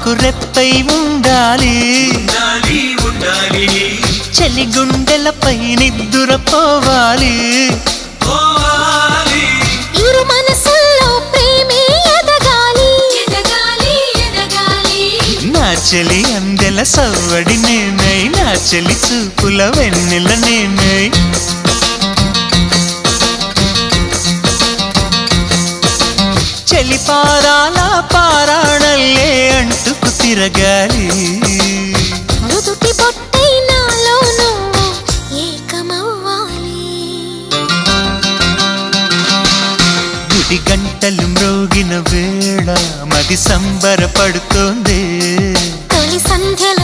మాకు రెప్పై ఉండాలి చలి గుండెలపై నిద్దురపోవాలి ఇరు మనసుల్లో ప్రేమే ఎదగాలి నా చెలి అందెల సవ్వడి నేనై నా చెలి చూపుల వెన్నెల నేనై చెలి పారాల పారాణల్లే అంటుకు తిరగాలి మృదుటి బొట్టై నాలో నువ్వు ఏకమవ్వాలి గుడి గంటలు మ్రోగిన వేళ మది సంబరపడుతోంది తొలి సంధ్యల